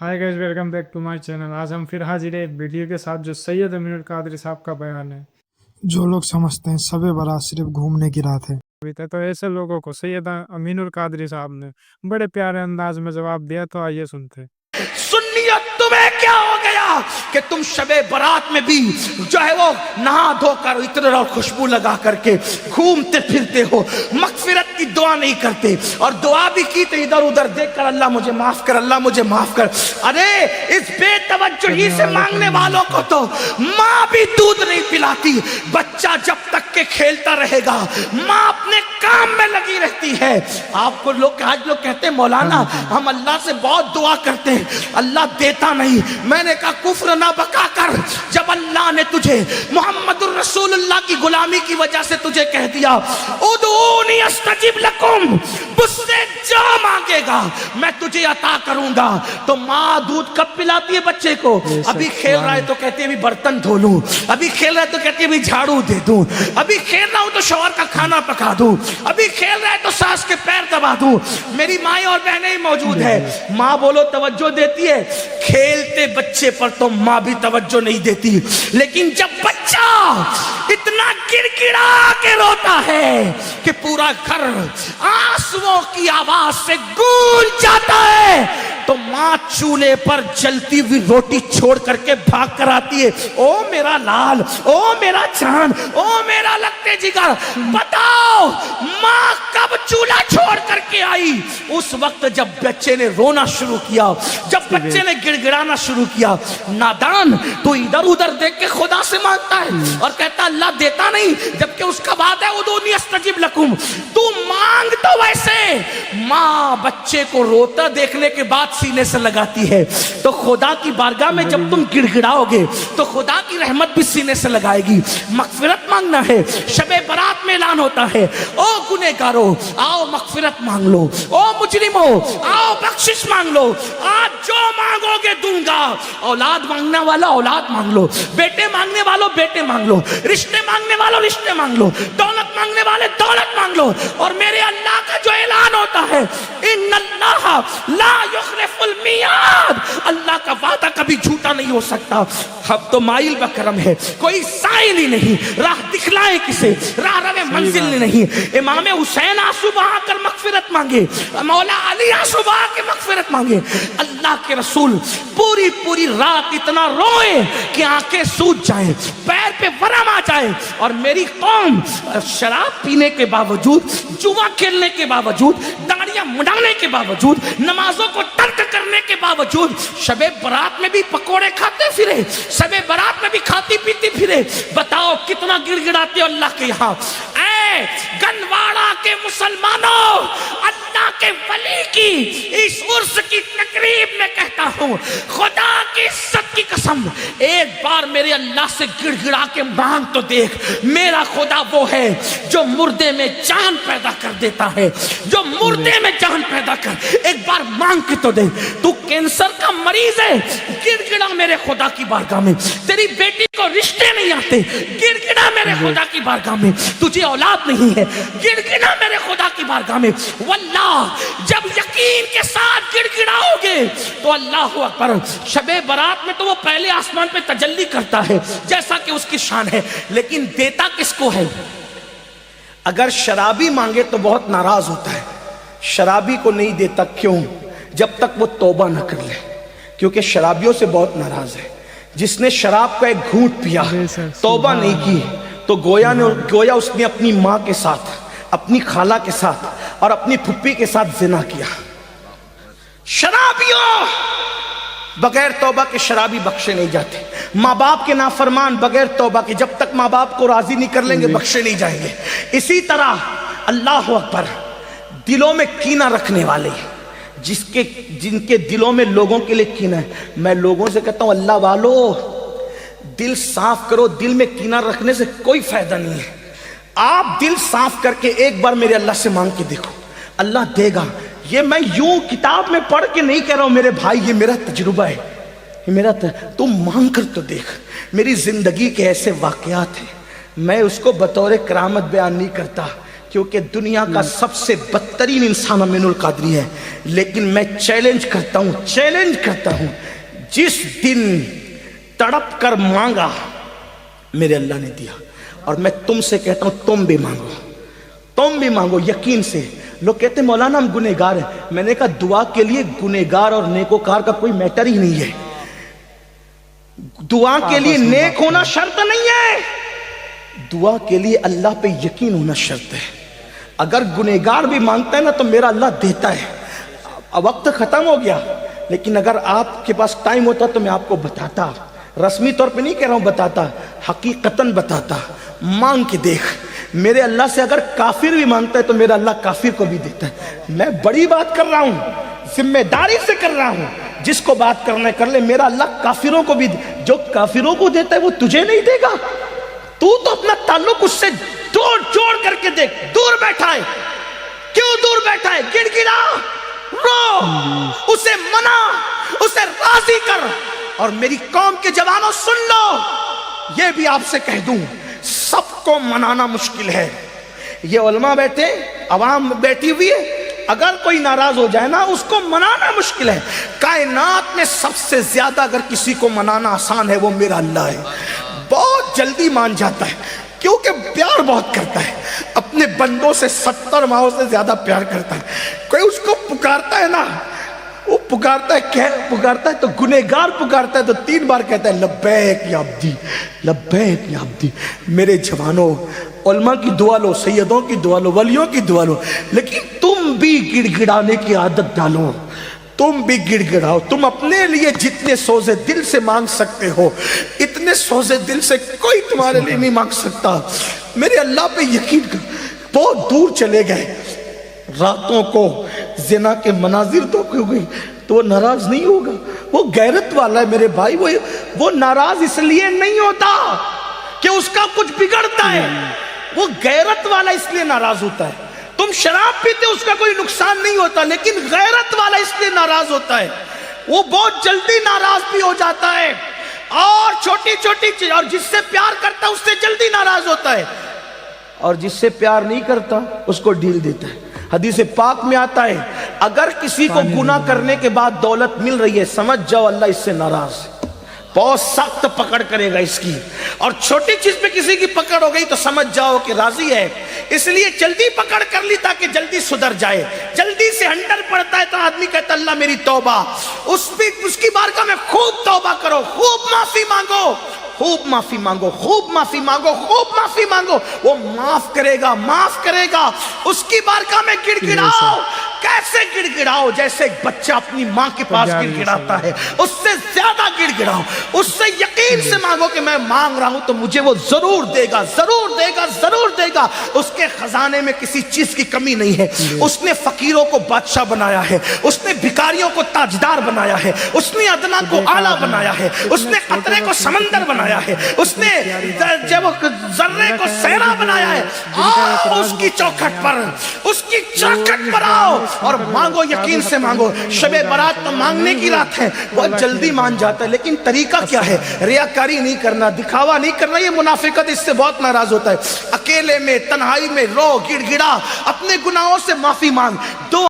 Hi guys, welcome back to my channel. आज हम फिर हाजिर है एक वीडियो के साथ जो सैयद अमीनुल कादरी साहब का बयान है। जो लोग समझते हैं शब बारात सिर्फ घूमने की रात है, अभी तक तो ऐसे लोगों को सैयद अमीनुल कादरी साहब ने बड़े प्यारे अंदाज में जवाब दिया, तो आइए सुनते हैं। सुन्नियत तुम्हें क्या हो गया कि तुम शबे बारात में भी जो है वो नहा धोकर इत्र और खुशबू लगा करके घूमते फिरते हो, मगफिरत की दुआ नहीं करते, और दुआ भी की तो इधर उधर देखकर अल्लाह मुझे माफ कर, अल्लाह मुझे माफ कर। अरे इस बेतवज्जोही से मांगने वालों को तो माँ भी दूध नहीं पिलाती। बच्चा जब तक के खेलता रहेगा, माँ अपने काम में लगी रहती है। आपको लोग आज लोग कहते हैं मौलाना हम अल्लाह से बहुत दुआ करते हैं, अल्लाह देता नहीं। मैंने कहा कुफ्र ना बका कर, जब अल्लाह ने तुझे मोहम्मदुर रसूलुल्लाह की गुलामी की वजह से तुझे कह दिया उदूनी अस्तजिब लकुम, मुझसे जो मांगेगा मैं तुझे अता करूंगा, तो माँ दूध कब पिलाती है बच्चे को? अभी खेल रहा है तो कहती है अभी बर्तन धो लूं, अभी खेल रहा है तो कहती है अभी झाड़ू दे दूं, अभी खेल रहा हूं तो शौहर का खाना पका दूं, अभी खेल रहा है तो सास के पैर दबा दूं। मेरी माएं और बहनें ही मौजूद है। माँ बोलो तवज्जो देती है, खेलते बच्चे पर तो माँ भी तवज्जो नहीं देती। लेकिन जब बच्चा इतना गिड़गिड़ा के रोता है कि पूरा घर आंसुओं की आवाज से गूंज जाता है, तो माँ चूल्हे पर जलती हुई रोटी छोड़ करके भाग कर आती है। ओ मेरा लाल, ओ मेरा चांद, ओ मेरा लगते जिगर, बताओ माँ कब चूल्हा छोड़ करके आई? उस वक्त जब बच्चे ने रोना शुरू किया, जब बच्चे ने गिड़गिड़ाना शुरू किया। नादान, तू इधर उधर देख के खुदा से मांगता है और कहता अल्लाह देता नहीं, जबकि उसका बात है उदूनी अस्तजिब लकुम। तू मांग तो वैसे। माँ बच्चे को रोता देखने के बाद सीने से लगाती है, तो खुदा की बारगाह में जब तुम गिड़गिड़ाओगे तो खुदा की रहमत भी सीने से लगाएगी। मगफिरत मांगना है, शबे बारात में ऐलान होता है, ओ गुनहगारो आओ मगफिरत मांग लो, ओ मुजरिमो आओ बख्शिश मांग लो, आज जो मांगोगे दूंगा। औलाद मांगने वाला औलाद मांग लो, बेटे मांगने वालों बेटे मांग लो, रिश्ते मांगने वालों रिश्ते मांग लो, दौलत मांगने वाले दौलत मांग लो। और मेरे अल्लाह का जो ऐलान होता है इन्नल्लाह ला युखलिफुल मियाद, अल्लाह का वादा कभी झूठा नहीं हो सकता। अब तो माइल बकरम है, कोई साइल ही नहीं, राह दिखलाए किसे, राह रवे मंजिल नहीं। इमाम हुसैन आंसू बहा कर मगफिरत मांगे, मौला अली आंसू बहा के मगफिरत मांगे। अल्लाह के रसूल पूरी पूरी रात इतना रोए कि आंखें सूज जाएं, पैर पे वरम आ जाए। और मेरी कौम शराब पीने के बावजूद, जुआ खेलने के बावजूद, दाढ़ियां मुड़ाने के बावजूद, नमाजों को तर्क करने के बावजूद शबे बारात में भी पकोड़े खाते फिरे, शबे बारात में भी खाती पीती फिरे। बताओ कितना गिड़गिड़ाते हो अल्लाह के यहाँ। ऐ गनवाड़ा के मुसलमानों, अल्लाह के वली की इस उर्स की तकरीब में कहता हूँ, खुदा की इज्जत की कसम, एक बार मेरे अल्लाह से गिड़गिड़ा के मांग तो देख। मेरा खुदा वो है जो मुर्दे में जान पैदा कर देता है, जो मुर्दे में जान पैदा कर। एक बार मांग के तो दे। तू कैंसर का मरीज है, गिड़गिड़ा मेरे खुदा की बारगाह में। तेरी बेटी को रिश्ते नहीं आते, गिड़गिड़ा मेरे खुदा की बारगाह में। तुझे औलाद नहीं है, गिड़गिड़ा मेरे खुदा की बारगाह में। वल्लाह जब यकीन के साथ गिड़गिड़ाओगे तो अल्लाह अकबर, शबे बारात में तो वो पहले आसमान पे तजल्ली करता है जैसा कि उसकी शान है, लेकिन देता किसको है? अगर शराबी मांगे तो बहुत नाराज होता है, शराबी को नहीं देता। क्यों? जब तक वो तौबा न कर ले, क्योंकि शराबियों से बहुत नाराज है। जिसने शराब का एक घूंट पिया, तौबा नहीं की, तो गोया उसने अपनी माँ के साथ, अपनी खाला के साथ और अपनी फुप्पी के साथ जिना किया। शराबियों, बगैर तौबा के शराबी बख्शे नहीं जाते। माँ बाप के नाफरमान बगैर तौबा के जब तक माँ बाप को राजी नहीं कर लेंगे बख्शे नहीं जाएंगे। इसी तरह अल्लाह अकबर, दिलों में कीना रखने वाले, जिनके दिलों में लोगों के लिए कीना है, मैं लोगों से कहता हूं अल्लाह वालो दिल साफ करो। दिल में कीना रखने से कोई फायदा नहीं है। आप दिल साफ करके एक बार मेरे अल्लाह से मांग के देखो, अल्लाह देगा। ये मैं यूं किताब में पढ़ के नहीं कह रहा हूं मेरे भाई, ये मेरा तजुर्बा है, ये मेरा तुम मांग कर तो देख। मेरी जिंदगी के ऐसे वाकयात हैं, मैं उसको बतौर करामत बयान नहीं करता, क्योंकि दुनिया का सबसे बदतरीन इंसान अमीनुल कादरी है, लेकिन मैं चैलेंज करता हूं, जिस दिन तड़प कर मांगा मेरे अल्लाह ने दिया। और मैं तुमसे कहता हूं तुम भी मांगो यकीन से। लोग कहते हैं मौलाना हम गुनहगार हैं, मैंने कहा दुआ के लिए गुनहगार और नेकोकार का कोई मैटर ही नहीं है। दुआ के लिए नेक होना शर्त नहीं है, दुआ के लिए अल्लाह पे यकीन होना शर्त है। अगर गुनहगार भी मांगता है ना तो मेरा अल्लाह देता है। अब वक्त खत्म हो गया, लेकिन अगर आपके पास टाइम होता तो मैं आपको बताता, रस्मी तौर पे नहीं कह रहा हूं, बताता, हकीकतन बताता। मांग के देख, मेरे अल्लाह से अगर काफिर भी मांगता है तो मेरा अल्लाह काफिर को भी देता है। मैं बड़ी बात कर रहा हूं, जिम्मेदारी से कर रहा हूं, जिसको बात करना है कर ले। मेरा अल्लाह काफिरों को भी, जो काफिरों को देता है वो तुझे नहीं देगा। तू तो अपना ताल्लुक उससे जोड़ करके देख। दूर बैठा है, क्यों दूर बैठा है? गिड़गिड़ा, रो, उसे मना, उसे राजी कर। और मेरी कौम के जवानों सुन लो, ये भी आपसे कह दूं, सबको मनाना मुश्किल है। ये उलमा बैठे, अवाम बैठी हुई है, अगर कोई नाराज हो जाए ना उसको मनाना मुश्किल है। कायनात में सबसे ज्यादा अगर किसी को मनाना आसान है वो मेरा अल्लाह है। बहुत जल्दी मान जाता है, क्योंकि प्यार बहुत करता है, अपने बंदों से 70 माहों से ज्यादा प्यार करता है। कोई उसको पुकारता है ना, वो पुकारता है, क्या पुकारता है? तो गुनहगार पुकारता है तो 3 बार कहता है लब्बैक या अब्दी, लब्बैक या अब्दी। मेरे जवानों, उलमा की दुआ लो, सैयदों की दुआ लो, वलियों की दुआ लो, लेकिन तुम भी गिड़गिड़ाने की आदत डालो। तुम भी गिड़गिड़ाओ। तुम अपने लिए जितने सोजे दिल से मांग सकते हो, इतने सोजे दिल से कोई तुम्हारे लिए नहीं मांग सकता। मेरे अल्लाह पे यकीन कर। बहुत दूर चले गए, रातों को जिना के मनाजिर तो हो गई, तो वो नाराज नहीं होगा। वो गैरत वाला है मेरे भाई। वो नाराज इसलिए नहीं होता कि उसका कुछ बिगड़ता है, वो गैरत वाला इसलिए नाराज होता है। तुम शराब पीते उसका कोई नुकसान नहीं होता, लेकिन गैरत वाला इसलिए नाराज होता है, वो बहुत जल्दी नाराज भी हो जाता है। और छोटी छोटी चीज, और जिससे प्यार करता है उससे जल्दी नाराज होता है, और जिससे प्यार नहीं करता उसको ढील देता है। हदीस पाक में आता है, अगर किसी को गुनाह करने के बाद दौलत मिल रही है, समझ जाओ अल्लाह इससे नाराज है, बहुत सख्त पकड़ करेगा इसकी। और छोटी चीज पे किसी की पकड़ हो गई तो समझ जाओ कि राजी है, इसलिए जल्दी पकड़ कर ली ताकि जल्दी सुधर जाए। जल्दी से हंटर पड़ता है तो आदमी कहता अल्लाह मेरी तौबा, उसकी बारगाह में खूब तौबा करो, खूब माफी मांगो, खूब माफी मांगो, खूब माफी मांगो, खूब माफी मांगो, वो माफ करेगा, माफ करेगा। उसकी बारगाह में गिड़गिड़ाओ। कैसे गिड़गिड़ाओ? जैसे एक बच्चा अपनी माँ के पास गिड़गिड़ाता है, उससे ज्यादा गिड़गिड़ाओ। उससे यकीन से मांगो कि मैं मांग रहा हूं तो मुझे वो जरूर देगा, जरूर देगा, जरूर देगा। उसके खजाने में किसी चीज की कमी नहीं है। उसने फकीरों को बादशाह बनाया है, उसने भिखारियों को ताजदार बनाया है, उसने अदना को आला बनाया है, उसने कतरे को समंदर बनाया है, उसने जब जर्रे को सहरा बनाया है। आओ उसकी चौखट पर, उसकी चौखट पर आओ और मांगो, यकीन से मांगो। शबे बारात तो मांगने की रात है, बहुत जल्दी मान जाता है, लेकिन तरीका क्या है? रियाकारी नहीं करना, दिखावा नहीं करना, ये मुनाफिकत, इससे बहुत नाराज होता है। अकेले में, तन्हाई में रो, गिड़गिड़ा, अपने गुनाहों से माफी मांग। दो